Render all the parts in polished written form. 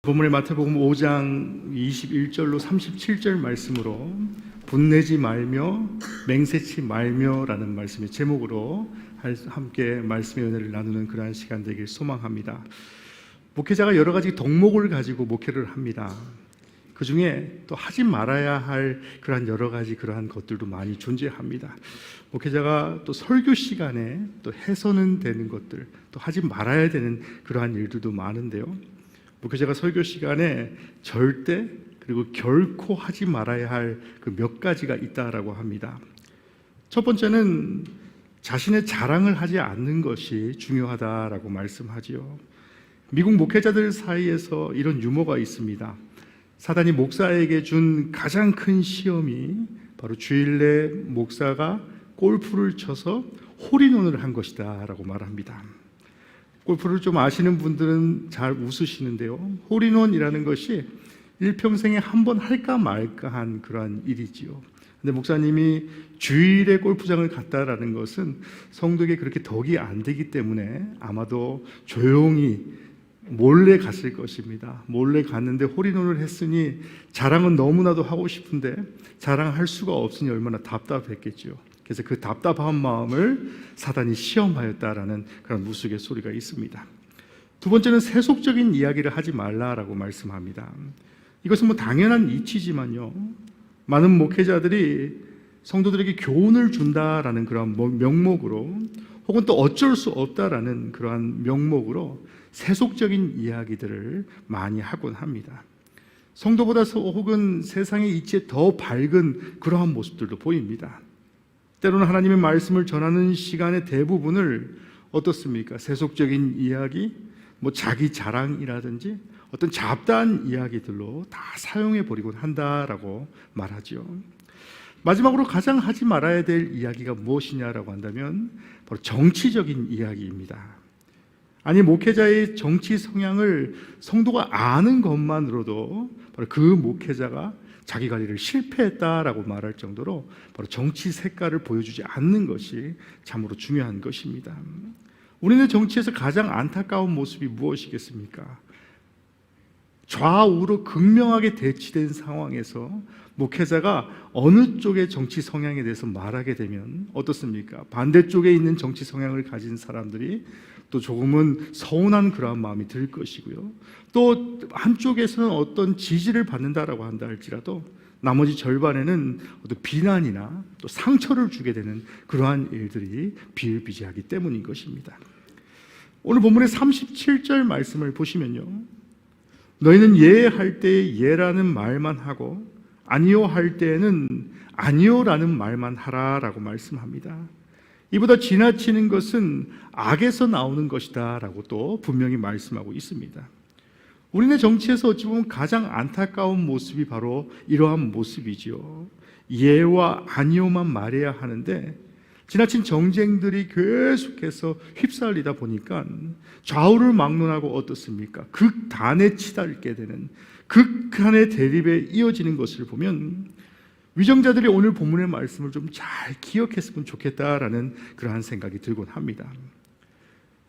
본문의 마태복음 5장 21절로 37절 말씀으로 분내지 말며 맹세치 말며라는 말씀의 제목으로 함께 말씀의 은혜를 나누는 그러한 시간 되길 소망합니다. 목회자가 여러 가지 덕목을 가지고 목회를 합니다. 그 중에 또 하지 말아야 할 그러한 여러 가지 그러한 것들도 많이 존재합니다. 목회자가 또 설교 시간에 또 해서는 되는 것들, 또 하지 말아야 되는 그러한 일들도 많은데요. 목회자가 설교 시간에 절대 그리고 결코 하지 말아야 할 그 몇 가지가 있다라고 합니다. 첫 번째는 자신의 자랑을 하지 않는 것이 중요하다라고 말씀하지요. 미국 목회자들 사이에서 이런 유머가 있습니다. 사단이 목사에게 준 가장 큰 시험이 바로 주일 내 목사가 골프를 쳐서 홀인원을 한 것이다 라고 말합니다. 골프를 좀 아시는 분들은 잘 웃으시는데요, 홀인원이라는 것이 일평생에 한 번 할까 말까 한 그러한 일이지요. 근데 목사님이 주일에 골프장을 갔다라는 것은 성도에게 그렇게 덕이 안 되기 때문에 아마도 조용히 몰래 갔을 것입니다. 몰래 갔는데 홀인원을 했으니 자랑은 너무나도 하고 싶은데 자랑할 수가 없으니 얼마나 답답했겠죠. 그래서 그 답답한 마음을 사단이 시험하였다라는 그런 우스갯소리가 있습니다. 두 번째는 세속적인 이야기를 하지 말라라고 말씀합니다. 이것은 뭐 당연한 이치지만요, 많은 목회자들이 성도들에게 교훈을 준다라는 그런 명목으로 혹은 또 어쩔 수 없다라는 그러한 명목으로 세속적인 이야기들을 많이 하곤 합니다. 성도보다 혹은 세상의 이치에 더 밝은 그러한 모습들도 보입니다. 때로는 하나님의 말씀을 전하는 시간의 대부분을 어떻습니까? 세속적인 이야기, 뭐 자기 자랑이라든지 어떤 잡다한 이야기들로 다 사용해 버리곤 한다라고 말하죠. 마지막으로 가장 하지 말아야 될 이야기가 무엇이냐라고 한다면 바로 정치적인 이야기입니다. 아니, 목회자의 정치 성향을 성도가 아는 것만으로도 바로 그 목회자가 자기 관리를 실패했다라고 말할 정도로 바로 정치 색깔을 보여주지 않는 것이 참으로 중요한 것입니다. 우리는 정치에서 가장 안타까운 모습이 무엇이겠습니까? 좌우로 극명하게 대치된 상황에서 목회자가 어느 쪽의 정치 성향에 대해서 말하게 되면 어떻습니까? 반대쪽에 있는 정치 성향을 가진 사람들이 또 조금은 서운한 그러한 마음이 들 것이고요, 또 한쪽에서는 어떤 지지를 받는다라고 한다 할지라도 나머지 절반에는 어떤 비난이나 또 상처를 주게 되는 그러한 일들이 비일비재하기 때문인 것입니다. 오늘 본문의 37절 말씀을 보시면요, 너희는 예할 때에 예라는 말만 하고 아니요 할 때에는 아니요라는 말만 하라라고 말씀합니다. 이보다 지나치는 것은 악에서 나오는 것이다 라고 또 분명히 말씀하고 있습니다. 우리네 정치에서 어찌 보면 가장 안타까운 모습이 바로 이러한 모습이지요. 예와 아니요만 말해야 하는데 지나친 정쟁들이 계속해서 휩쓸리다 보니까 좌우를 막론하고 어떻습니까? 극단에 치달게 되는, 극한의 대립에 이어지는 것을 보면 위정자들이 오늘 본문의 말씀을 좀 잘 기억했으면 좋겠다라는 그러한 생각이 들곤 합니다.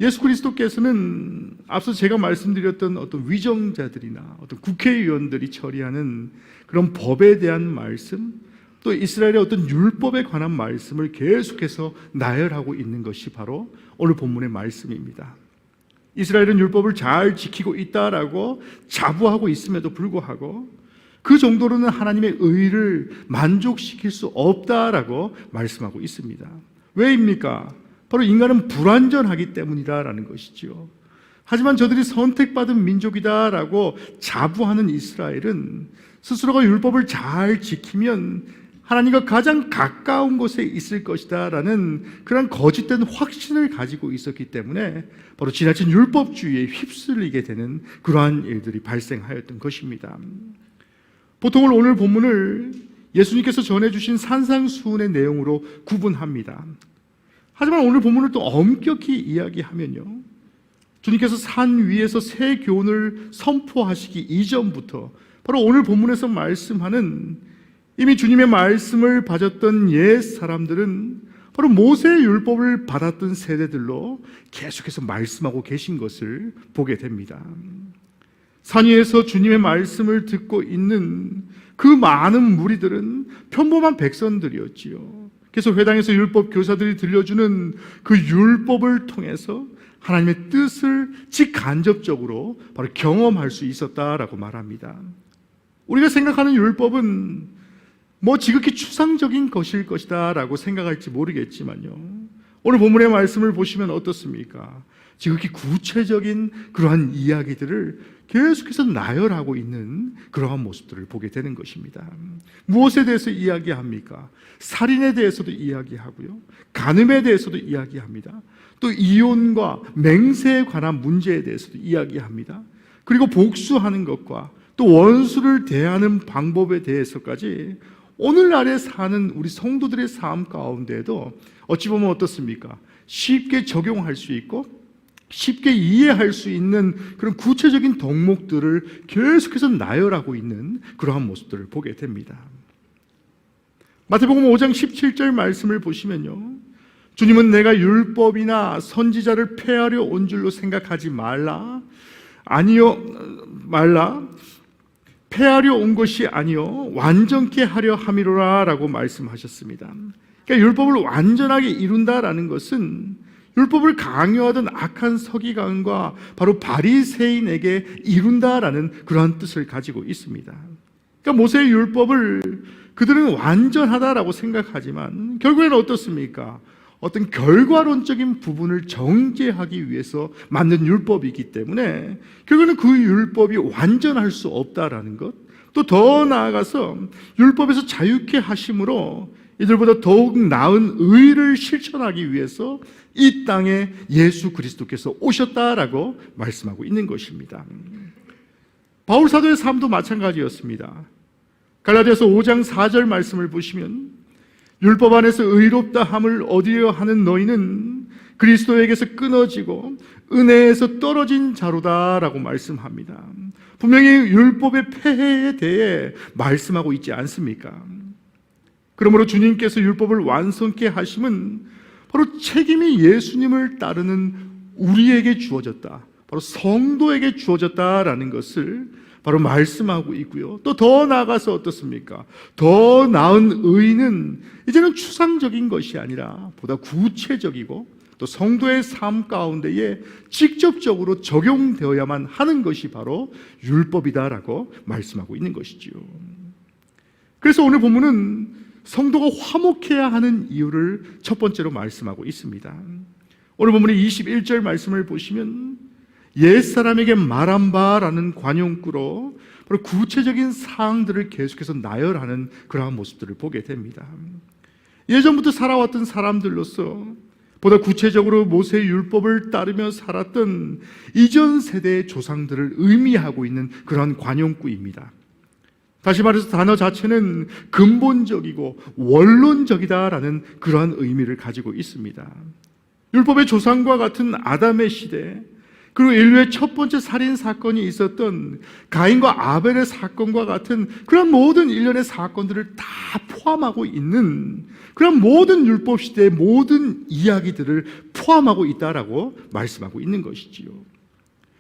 예수 그리스도께서는 앞서 제가 말씀드렸던 어떤 위정자들이나 어떤 국회의원들이 처리하는 그런 법에 대한 말씀, 또 이스라엘의 어떤 율법에 관한 말씀을 계속해서 나열하고 있는 것이 바로 오늘 본문의 말씀입니다. 이스라엘은 율법을 잘 지키고 있다라고 자부하고 있음에도 불구하고 그 정도로는 하나님의 의를 만족시킬 수 없다라고 말씀하고 있습니다. 왜입니까? 바로 인간은 불완전하기 때문이다라는 것이죠. 하지만 저들이 선택받은 민족이다라고 자부하는 이스라엘은 스스로가 율법을 잘 지키면 하나님과 가장 가까운 곳에 있을 것이다라는 그런 거짓된 확신을 가지고 있었기 때문에 바로 지나친 율법주의에 휩쓸리게 되는 그러한 일들이 발생하였던 것입니다. 보통은 오늘 본문을 예수님께서 전해주신 산상수훈의 내용으로 구분합니다. 하지만 오늘 본문을 또 엄격히 이야기하면요, 주님께서 산 위에서 새 교훈을 선포하시기 이전부터 바로 오늘 본문에서 말씀하는 이미 주님의 말씀을 받았던 옛 사람들은 바로 모세의 율법을 받았던 세대들로 계속해서 말씀하고 계신 것을 보게 됩니다. 산 위에서 주님의 말씀을 듣고 있는 그 많은 무리들은 평범한 백성들이었지요. 그래서 회당에서 율법 교사들이 들려주는 그 율법을 통해서 하나님의 뜻을 직간접적으로 바로 경험할 수 있었다라고 말합니다. 우리가 생각하는 율법은 지극히 추상적인 것일 것이다 라고 생각할지 모르겠지만요, 오늘 본문의 말씀을 보시면 어떻습니까? 지극히 구체적인 그러한 이야기들을 계속해서 나열하고 있는 그러한 모습들을 보게 되는 것입니다. 무엇에 대해서 이야기합니까? 살인에 대해서도 이야기하고요, 간음에 대해서도 이야기합니다. 또 이혼과 맹세에 관한 문제에 대해서도 이야기합니다. 그리고 복수하는 것과 또 원수를 대하는 방법에 대해서까지 오늘날에 사는 우리 성도들의 삶 가운데에도 어찌 보면 어떻습니까? 쉽게 적용할 수 있고 쉽게 이해할 수 있는 그런 구체적인 덕목들을 계속해서 나열하고 있는 그러한 모습들을 보게 됩니다. 마태복음 5장 17절 말씀을 보시면요, 주님은 내가 율법이나 선지자를 폐하려 온 줄로 생각하지 말라. 폐하려 온 것이 아니요 완전케 하려 함이로라 라고 말씀하셨습니다. 그러니까 율법을 완전하게 이룬다라는 것은 율법을 강요하던 악한 서기관과 바로 바리새인에게 이룬다라는 그러한 뜻을 가지고 있습니다. 그러니까 모세의 율법을 그들은 완전하다라고 생각하지만 결국에는 어떻습니까? 어떤 결과론적인 부분을 정죄하기 위해서 만든 율법이기 때문에 결국에는 그 율법이 완전할 수 없다라는 것, 또 더 나아가서 율법에서 자유케 하심으로 이들보다 더욱 나은 의를 실천하기 위해서 이 땅에 예수 그리스도께서 오셨다라고 말씀하고 있는 것입니다. 바울 사도의 삶도 마찬가지였습니다. 갈라디아서 5장 4절 말씀을 보시면 율법 안에서 의롭다 함을 얻으려 하는 너희는 그리스도에게서 끊어지고 은혜에서 떨어진 자로다라고 말씀합니다. 분명히 율법의 폐해에 대해 말씀하고 있지 않습니까? 그러므로 주님께서 율법을 완성케 하심은 바로 책임이 예수님을 따르는 우리에게 주어졌다, 바로 성도에게 주어졌다라는 것을 바로 말씀하고 있고요. 또 더 나아가서 어떻습니까? 더 나은 의는 이제는 추상적인 것이 아니라 보다 구체적이고 또 성도의 삶 가운데에 직접적으로 적용되어야만 하는 것이 바로 율법이다라고 말씀하고 있는 것이지요. 그래서 오늘 본문은 성도가 화목해야 하는 이유를 첫 번째로 말씀하고 있습니다. 오늘 본문의 21절 말씀을 보시면 옛사람에게 말한 바라는 관용구로 바로 구체적인 사항들을 계속해서 나열하는 그러한 모습들을 보게 됩니다. 예전부터 살아왔던 사람들로서 보다 구체적으로 모세의 율법을 따르며 살았던 이전 세대의 조상들을 의미하고 있는 그러한 관용구입니다. 다시 말해서 단어 자체는 근본적이고 원론적이다라는 그러한 의미를 가지고 있습니다. 율법의 조상과 같은 아담의 시대, 그리고 인류의 첫 번째 살인 사건이 있었던 가인과 아벨의 사건과 같은 그런 모든 일련의 사건들을 다 포함하고 있는 그런 모든 율법 시대의 모든 이야기들을 포함하고 있다라고 말씀하고 있는 것이지요.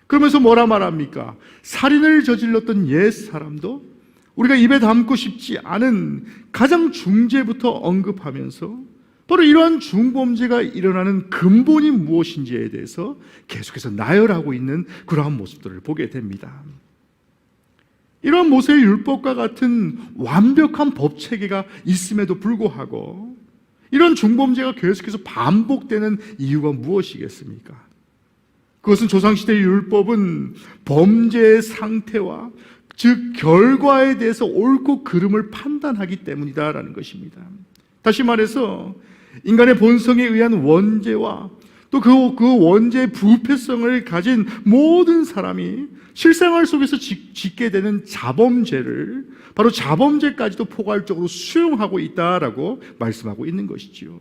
그러면서 뭐라 말합니까? 살인을 저질렀던 옛 사람도 우리가 입에 담고 싶지 않은 가장 중죄부터 언급하면서 바로 이러한 중범죄가 일어나는 근본이 무엇인지에 대해서 계속해서 나열하고 있는 그러한 모습들을 보게 됩니다. 이러한 모세의 율법과 같은 완벽한 법체계가 있음에도 불구하고 이런 중범죄가 계속해서 반복되는 이유가 무엇이겠습니까? 그것은 조상시대의 율법은 범죄의 상태와 즉 결과에 대해서 옳고 그름을 판단하기 때문이다라는 것입니다. 다시 말해서 인간의 본성에 의한 원죄와 또 그 원죄의 부패성을 가진 모든 사람이 실생활 속에서 짓게 되는 자범죄를 바로 자범죄까지도 포괄적으로 수용하고 있다라고 말씀하고 있는 것이지요.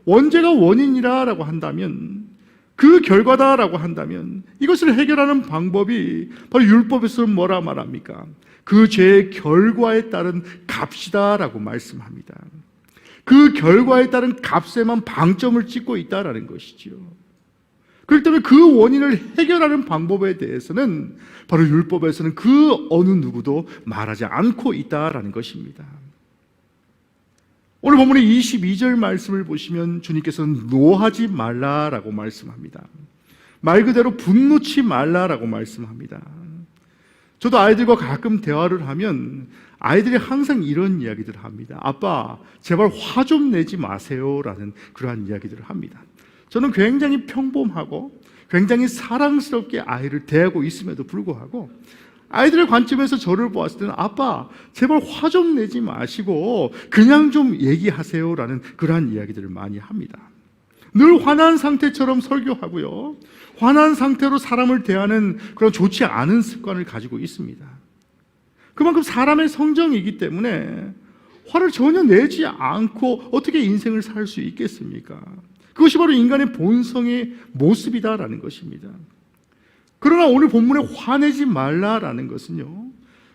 원죄가 원인이라고 한다면, 그 결과다라고 한다면 이것을 해결하는 방법이 바로 율법에서는 뭐라 말합니까? 그 죄의 결과에 따른 값이다라고 말씀합니다. 그 결과에 따른 값에만 방점을 찍고 있다라는 것이지요. 그렇기 때문에 그 원인을 해결하는 방법에 대해서는 바로 율법에서는 그 어느 누구도 말하지 않고 있다라는 것입니다. 오늘 본문의 22절 말씀을 보시면 주님께서는 노하지 말라라고 말씀합니다. 말 그대로 분노치 말라라고 말씀합니다. 저도 아이들과 가끔 대화를 하면 아이들이 항상 이런 이야기들을 합니다. 아빠, 제발 화 좀 내지 마세요라는 그러한 이야기들을 합니다. 저는 굉장히 평범하고 굉장히 사랑스럽게 아이를 대하고 있음에도 불구하고 아이들의 관점에서 저를 보았을 때는 아빠, 제발 화 좀 내지 마시고 그냥 좀 얘기하세요라는 그러한 이야기들을 많이 합니다. 늘 화난 상태처럼 설교하고요, 화난 상태로 사람을 대하는 그런 좋지 않은 습관을 가지고 있습니다. 그만큼 사람의 성정이기 때문에 화를 전혀 내지 않고 어떻게 인생을 살 수 있겠습니까? 그것이 바로 인간의 본성의 모습이다라는 것입니다. 그러나 오늘 본문에 화내지 말라라는 것은요,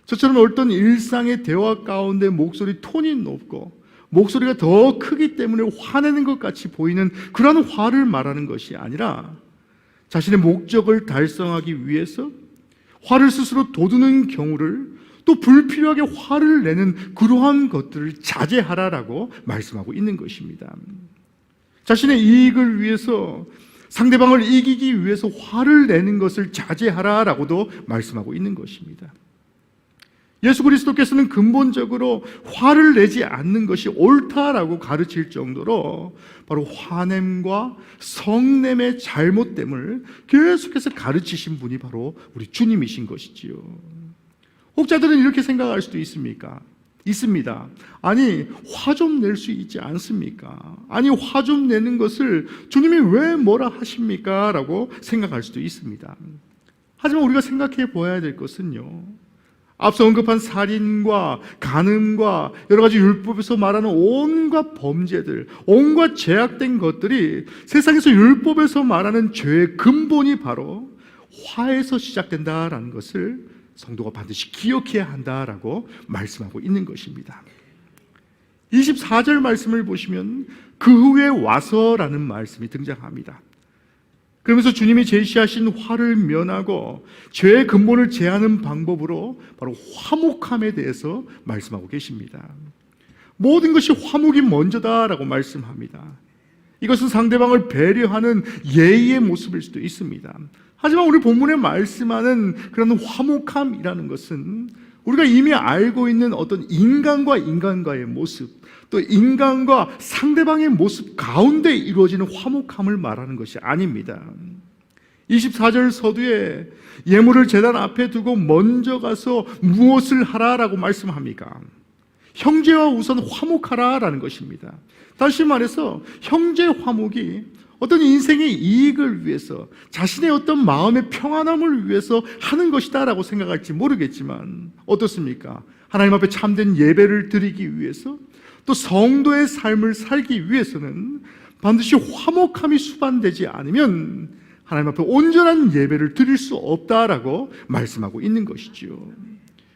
저처럼 어떤 일상의 대화 가운데 목소리 톤이 높고 목소리가 더 크기 때문에 화내는 것 같이 보이는 그런 화를 말하는 것이 아니라 자신의 목적을 달성하기 위해서 화를 스스로 돋우는 경우를, 또 불필요하게 화를 내는 그러한 것들을 자제하라라고 말씀하고 있는 것입니다. 자신의 이익을 위해서, 상대방을 이기기 위해서 화를 내는 것을 자제하라라고도 말씀하고 있는 것입니다. 예수 그리스도께서는 근본적으로 화를 내지 않는 것이 옳다라고 가르칠 정도로 바로 화냄과 성냄의 잘못됨을 계속해서 가르치신 분이 바로 우리 주님이신 것이지요. 혹자들은 이렇게 생각할 수도 있습니까? 있습니다. 아니, 화 좀 낼 수 있지 않습니까? 아니, 화 좀 내는 것을 주님이 왜 뭐라 하십니까? 라고 생각할 수도 있습니다. 하지만 우리가 생각해 보아야 될 것은요, 앞서 언급한 살인과 간음과 여러 가지 율법에서 말하는 온갖 범죄들, 온갖 죄악된 것들이 세상에서 율법에서 말하는 죄의 근본이 바로 화에서 시작된다라는 것을 성도가 반드시 기억해야 한다라고 말씀하고 있는 것입니다. 24절 말씀을 보시면 그 후에 와서라는 말씀이 등장합니다. 그러면서 주님이 제시하신 화를 면하고 죄의 근본을 제하는 방법으로 바로 화목함에 대해서 말씀하고 계십니다. 모든 것이 화목이 먼저다라고 말씀합니다. 이것은 상대방을 배려하는 예의의 모습일 수도 있습니다. 하지만 우리 본문에 말씀하는 그런 화목함이라는 것은 우리가 이미 알고 있는 어떤 인간과 인간과의 모습, 또 인간과 상대방의 모습 가운데 이루어지는 화목함을 말하는 것이 아닙니다. 24절 서두에 예물을 제단 앞에 두고 먼저 가서 무엇을 하라라고 말씀합니까? 형제와 우선 화목하라라는 것입니다. 다시 말해서 형제 화목이 어떤 인생의 이익을 위해서, 자신의 어떤 마음의 평안함을 위해서 하는 것이다라고 생각할지 모르겠지만 어떻습니까? 하나님 앞에 참된 예배를 드리기 위해서, 또 성도의 삶을 살기 위해서는 반드시 화목함이 수반되지 않으면 하나님 앞에 온전한 예배를 드릴 수 없다라고 말씀하고 있는 것이지요.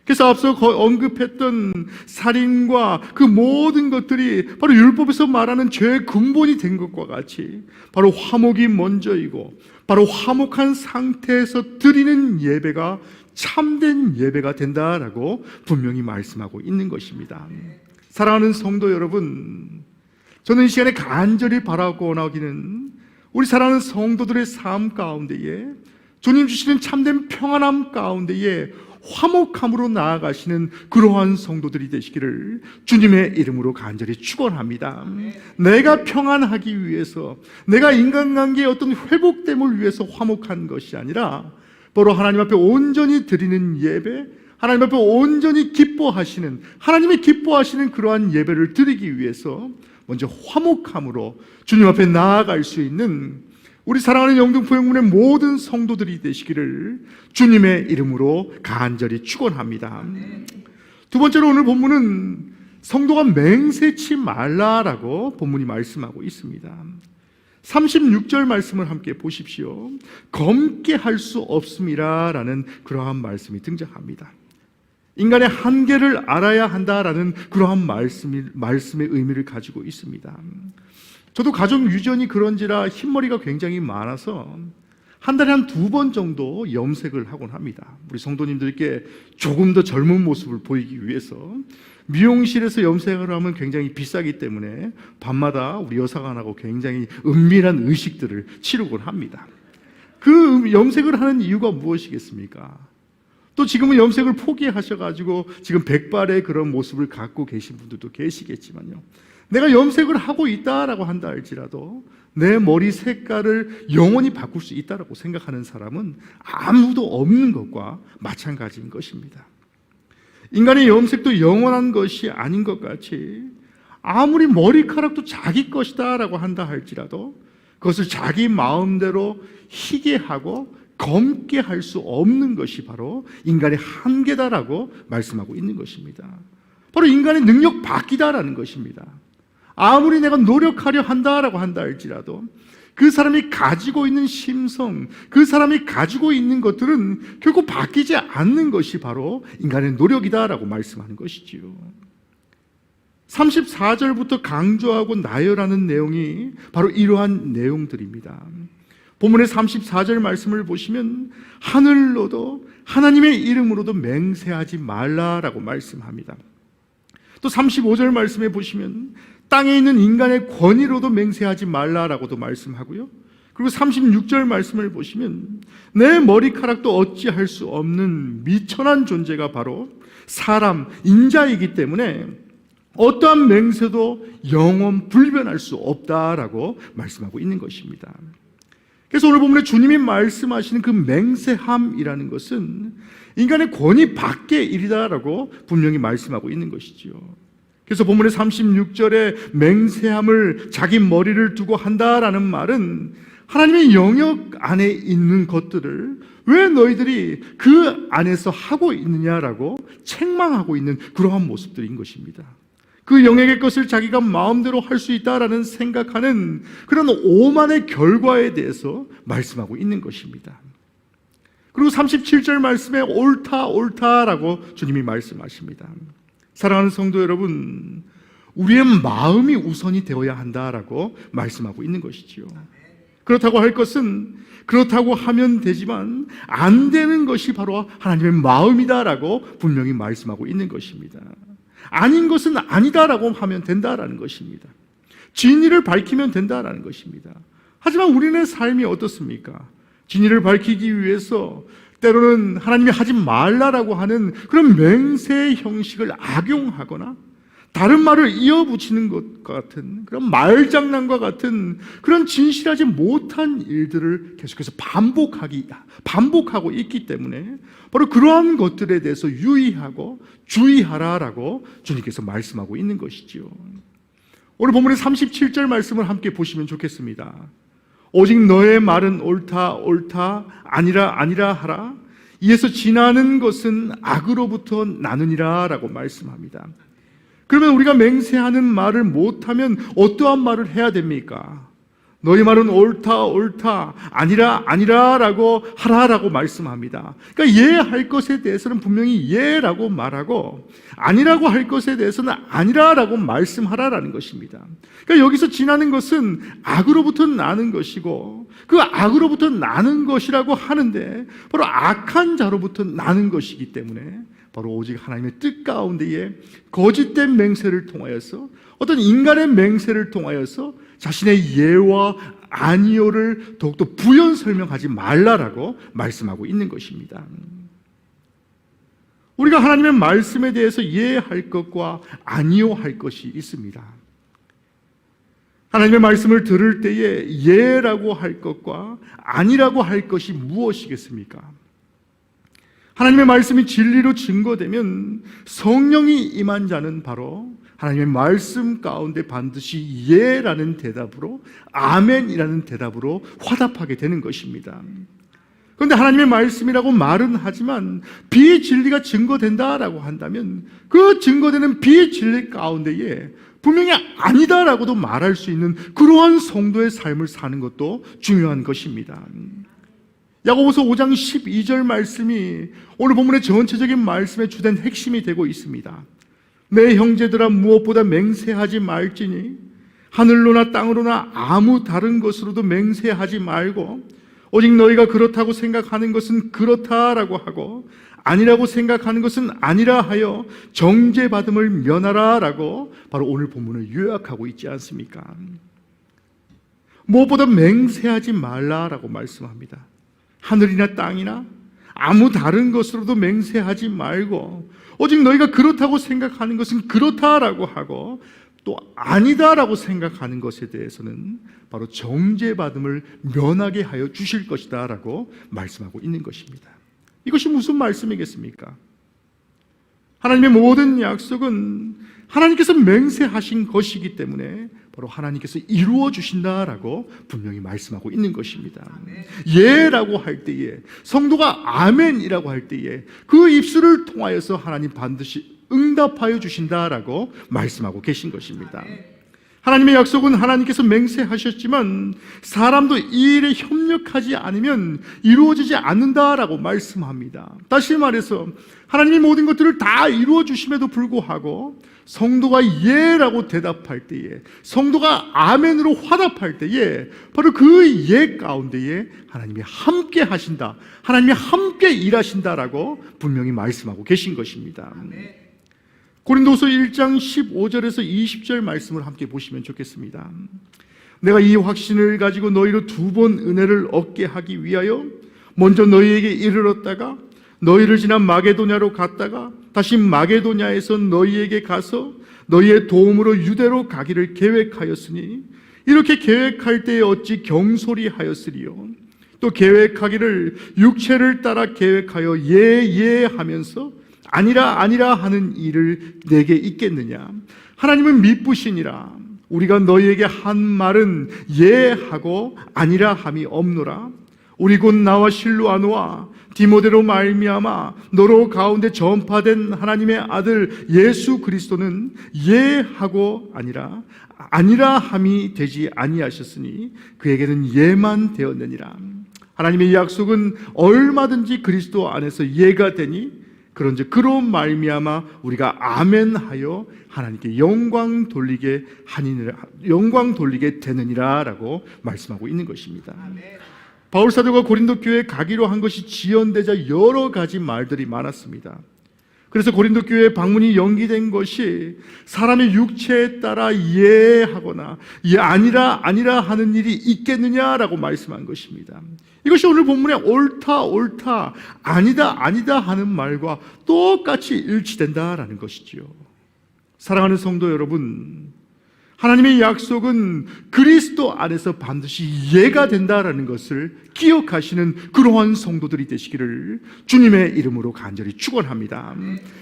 그래서 앞서 언급했던 살인과 그 모든 것들이 바로 율법에서 말하는 죄의 근본이 된 것과 같이 바로 화목이 먼저이고, 바로 화목한 상태에서 드리는 예배가 참된 예배가 된다라고 분명히 말씀하고 있는 것입니다. 사랑하는 성도 여러분, 저는 이 시간에 간절히 바라고 원하기는 우리 사랑하는 성도들의 삶 가운데에 주님 주시는 참된 평안함 가운데에 화목함으로 나아가시는 그러한 성도들이 되시기를 주님의 이름으로 간절히 축원합니다. 내가 평안하기 위해서, 내가 인간관계의 어떤 회복됨을 위해서 화목한 것이 아니라 바로 하나님 앞에 온전히 드리는 예배, 하나님 앞에 온전히 기뻐하시는, 하나님이 기뻐하시는 그러한 예배를 드리기 위해서 먼저 화목함으로 주님 앞에 나아갈 수 있는 우리 사랑하는 영등포 영문의 모든 성도들이 되시기를 주님의 이름으로 간절히 축원합니다. 두 번째로 오늘 본문은 성도가 맹세치 말라라고 본문이 말씀하고 있습니다. 36절 말씀을 함께 보십시오. 검게 할 수 없음이라라는 그러한 말씀이 등장합니다. 인간의 한계를 알아야 한다라는 그러한 말씀의 의미를 가지고 있습니다. 저도 가족 유전이 그런지라 흰머리가 굉장히 많아서 한 달에 한 2번 정도 염색을 하곤 합니다. 우리 성도님들께 조금 더 젊은 모습을 보이기 위해서 미용실에서 염색을 하면 굉장히 비싸기 때문에 밤마다 우리 여사관하고 굉장히 은밀한 의식들을 치르곤 합니다. 그 염색을 하는 이유가 무엇이겠습니까? 또 지금은 염색을 포기하셔가지고 지금 백발의 그런 모습을 갖고 계신 분들도 계시겠지만요, 내가 염색을 하고 있다라고 한다 할지라도 내 머리 색깔을 영원히 바꿀 수 있다라고 생각하는 사람은 아무도 없는 것과 마찬가지인 것입니다. 인간의 염색도 영원한 것이 아닌 것 같이 아무리 머리카락도 자기 것이다라고 한다 할지라도 그것을 자기 마음대로 희게 하고 검게 할 수 없는 것이 바로 인간의 한계다라고 말씀하고 있는 것입니다. 바로 인간의 능력 밖이다라는 것입니다. 아무리 내가 노력하려 한다라고 한다 할지라도 그 사람이 가지고 있는 심성, 그 사람이 가지고 있는 것들은 결코 바뀌지 않는 것이 바로 인간의 노력이다라고 말씀하는 것이지요. 34절부터 강조하고 나열하는 내용이 바로 이러한 내용들입니다. 본문의 34절 말씀을 보시면 하늘로도 하나님의 이름으로도 맹세하지 말라라고 말씀합니다. 또 35절 말씀에 보시면 땅에 있는 인간의 권위로도 맹세하지 말라라고도 말씀하고요. 그리고 36절 말씀을 보시면 내 머리카락도 어찌할 수 없는 미천한 존재가 바로 사람, 인자이기 때문에 어떠한 맹세도 영원 불변할 수 없다라고 말씀하고 있는 것입니다. 그래서 오늘 본문에 주님이 말씀하시는 그 맹세함이라는 것은 인간의 권위 밖의 일이다라고 분명히 말씀하고 있는 것이지요. 그래서 본문의 36절에 맹세함을 자기 머리를 두고 한다라는 말은 하나님의 영역 안에 있는 것들을 왜 너희들이 그 안에서 하고 있느냐라고 책망하고 있는 그러한 모습들인 것입니다. 그 영역의 것을 자기가 마음대로 할 수 있다라는 생각하는 그런 오만의 결과에 대해서 말씀하고 있는 것입니다. 그리고 37절 말씀에 옳다 옳다라고 주님이 말씀하십니다. 사랑하는 성도 여러분, 우리의 마음이 우선이 되어야 한다라고 말씀하고 있는 것이지요. 그렇다고 할 것은 그렇다고 하면 되지만 안 되는 것이 바로 하나님의 마음이다라고 분명히 말씀하고 있는 것입니다. 아닌 것은 아니다라고 하면 된다라는 것입니다. 진리를 밝히면 된다라는 것입니다. 하지만 우리의 삶이 어떻습니까? 진리를 밝히기 위해서 때로는 하나님이 하지 말라라고 하는 그런 맹세의 형식을 악용하거나 다른 말을 이어붙이는 것과 같은 그런 말장난과 같은 그런 진실하지 못한 일들을 계속해서 반복하고 있기 때문에 바로 그러한 것들에 대해서 유의하고 주의하라라고 주님께서 말씀하고 있는 것이지요. 오늘 본문의 37절 말씀을 함께 보시면 좋겠습니다. 오직 너의 말은 옳다 옳다 아니라 아니라 하라. 이에서 지나는 것은 악으로부터 나느니라 라고 말씀합니다. 그러면 우리가 맹세하는 말을 못하면 어떠한 말을 해야 됩니까? 너희 말은 옳다 옳다 아니라 아니라라고 하라라고 말씀합니다. 그러니까 예할 것에 대해서는 분명히 예라고 말하고 아니라고 할 것에 대해서는 아니라라고 말씀하라라는 것입니다. 그러니까 여기서 지나는 것은 악으로부터 나는 것이고 그 악으로부터 나는 것이라고 하는데 바로 악한 자로부터 나는 것이기 때문에 바로 오직 하나님의 뜻 가운데에 거짓된 맹세를 통하여서 어떤 인간의 맹세를 통하여서 자신의 예와 아니요를 더욱더 부연 설명하지 말라라고 말씀하고 있는 것입니다. 우리가 하나님의 말씀에 대해서 예할 것과 아니요 할 것이 있습니다. 하나님의 말씀을 들을 때에 예라고 할 것과 아니라고 할 것이 무엇이겠습니까? 하나님의 말씀이 진리로 증거되면 성령이 임한 자는 바로 하나님의 말씀 가운데 반드시 예라는 대답으로 아멘이라는 대답으로 화답하게 되는 것입니다. 그런데 하나님의 말씀이라고 말은 하지만 비진리가 증거된다라고 한다면 그 증거되는 비진리 가운데에 분명히 아니다라고도 말할 수 있는 그러한 성도의 삶을 사는 것도 중요한 것입니다. 야고보서 5장 12절 말씀이 오늘 본문의 전체적인 말씀의 주된 핵심이 되고 있습니다. 내 형제들아 무엇보다 맹세하지 말지니 하늘로나 땅으로나 아무 다른 것으로도 맹세하지 말고 오직 너희가 그렇다고 생각하는 것은 그렇다라고 하고 아니라고 생각하는 것은 아니라 하여 정죄받음을 면하라라고 바로 오늘 본문을 요약하고 있지 않습니까? 무엇보다 맹세하지 말라라고 말씀합니다. 하늘이나 땅이나 아무 다른 것으로도 맹세하지 말고 오직 너희가 그렇다고 생각하는 것은 그렇다라고 하고 또 아니다라고 생각하는 것에 대해서는 바로 정죄받음을 면하게 하여 주실 것이다 라고 말씀하고 있는 것입니다. 이것이 무슨 말씀이겠습니까? 하나님의 모든 약속은 하나님께서 맹세하신 것이기 때문에 바로 하나님께서 이루어 주신다라고 분명히 말씀하고 있는 것입니다. 예라고 할 때에, 성도가 아멘이라고 할 때에 그 입술을 통하여서 하나님 반드시 응답하여 주신다라고 말씀하고 계신 것입니다. 하나님의 약속은 하나님께서 맹세하셨지만 사람도 이 일에 협력하지 않으면 이루어지지 않는다라고 말씀합니다. 다시 말해서 하나님이 모든 것들을 다 이루어 주심에도 불구하고 성도가 예라고 대답할 때에, 성도가 아멘으로 화답할 때에 바로 그 예 가운데에 하나님이 함께 하신다, 하나님이 함께 일하신다라고 분명히 말씀하고 계신 것입니다. 고린도서 1장 15절에서 20절 말씀을 함께 보시면 좋겠습니다. 내가 이 확신을 가지고 너희로 2번 은혜를 얻게 하기 위하여 먼저 너희에게 이르렀다가 너희를 지나 마게도냐로 갔다가 다시 마게도냐에서 너희에게 가서 너희의 도움으로 유대로 가기를 계획하였으니 이렇게 계획할 때에 어찌 경솔히 하였으리요. 또 계획하기를 육체를 따라 계획하여 예 하면서 아니라 하는 일을 내게 있겠느냐. 하나님은 미쁘시니라. 우리가 너희에게 한 말은 예하고 아니라 함이 없노라. 우리 곧 나와 실로아노와 디모데로 말미암아 너로 가운데 전파된 하나님의 아들 예수 그리스도는 예하고 아니라 함이 되지 아니하셨으니 그에게는 예만 되었느니라. 하나님의 약속은 얼마든지 그리스도 안에서 예가 되니 그런즉 그로 말미암아 우리가 아멘하여 하나님께 영광 돌리게 되느니라라고 말씀하고 있는 것입니다. 바울 사도가 고린도 교회에 가기로 한 것이 지연되자 여러 가지 말들이 많았습니다. 그래서 고린도 교회 방문이 연기된 것이 사람의 육체에 따라 예하거나 아니라 하는 일이 있겠느냐라고 말씀한 것입니다. 이것이 오늘 본문에 옳다 아니다 하는 말과 똑같이 일치된다라는 것이지요. 사랑하는 성도 여러분, 하나님의 약속은 그리스도 안에서 반드시 예가 된다라는 것을 기억하시는 그러한 성도들이 되시기를 주님의 이름으로 간절히 축원합니다.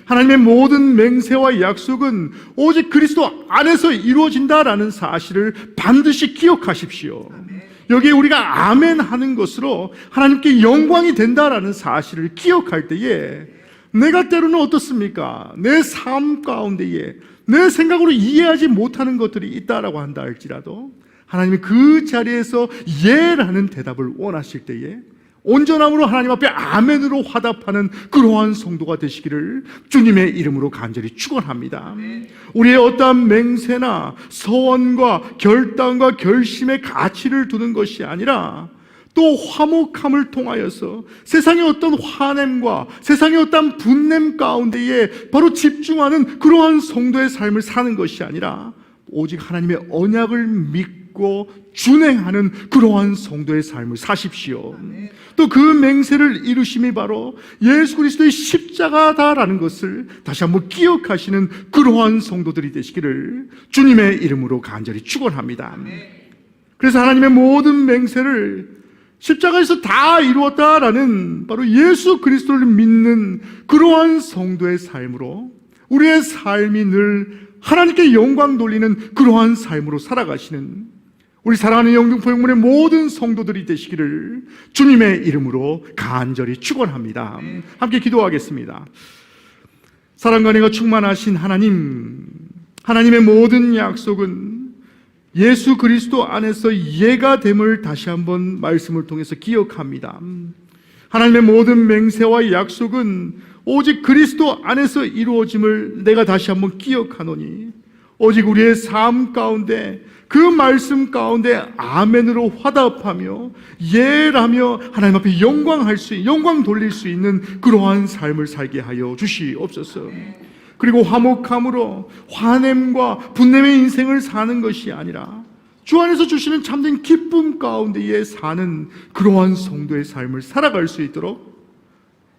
하나님의 모든 맹세와 약속은 오직 그리스도 안에서 이루어진다라는 사실을 반드시 기억하십시오. 여기에 우리가 아멘 하는 것으로 하나님께 영광이 된다라는 사실을 기억할 때에 내가 때로는 어떻습니까? 내 삶 가운데에 내 생각으로 이해하지 못하는 것들이 있다라고 한다 할지라도 하나님이 그 자리에서 예라는 대답을 원하실 때에 온전함으로 하나님 앞에 아멘으로 화답하는 그러한 성도가 되시기를 주님의 이름으로 간절히 축원합니다. 우리의 어떠한 맹세나 서원과 결단과 결심의 가치를 두는 것이 아니라 또 화목함을 통하여서 세상의 어떤 화냄과 세상의 어떤 분냄 가운데에 바로 집중하는 그러한 성도의 삶을 사는 것이 아니라 오직 하나님의 언약을 믿고 준행하는 그러한 성도의 삶을 사십시오. 또 그 맹세를 이루심이 바로 예수 그리스도의 십자가다라는 것을 다시 한번 기억하시는 그러한 성도들이 되시기를 주님의 이름으로 간절히 축원합니다. 그래서 하나님의 모든 맹세를 십자가에서 다 이루었다라는 바로 예수 그리스도를 믿는 그러한 성도의 삶으로 우리의 삶이 늘 하나님께 영광 돌리는 그러한 삶으로 살아가시는 우리 사랑하는 영등포영문의 모든 성도들이 되시기를 주님의 이름으로 간절히 축원합니다. 함께 기도하겠습니다. 사랑과 은혜가 충만하신 하나님, 하나님의 모든 약속은 예수 그리스도 안에서 예가 됨을 다시 한번 말씀을 통해서 기억합니다. 하나님의 모든 맹세와 약속은 오직 그리스도 안에서 이루어짐을 내가 다시 한번 기억하노니 오직 우리의 삶 가운데 그 말씀 가운데 아멘으로 화답하며 예라며 하나님 앞에 영광 돌릴 수 있는 그러한 삶을 살게 하여 주시옵소서. 그리고 화목함으로 화냄과 분냄의 인생을 사는 것이 아니라 주 안에서 주시는 참된 기쁨 가운데에 사는 그러한 성도의 삶을 살아갈 수 있도록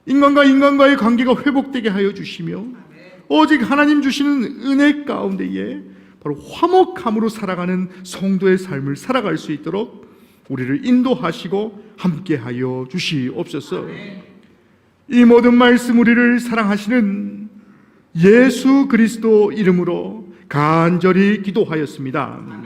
인간과 인간과의 관계가 회복되게 하여 주시며 오직 하나님 주시는 은혜 가운데에 바로 화목함으로 살아가는 성도의 삶을 살아갈 수 있도록 우리를 인도하시고 함께하여 주시옵소서. 이 모든 말씀 우리를 사랑하시는 예수 그리스도 이름으로 간절히 기도하였습니다.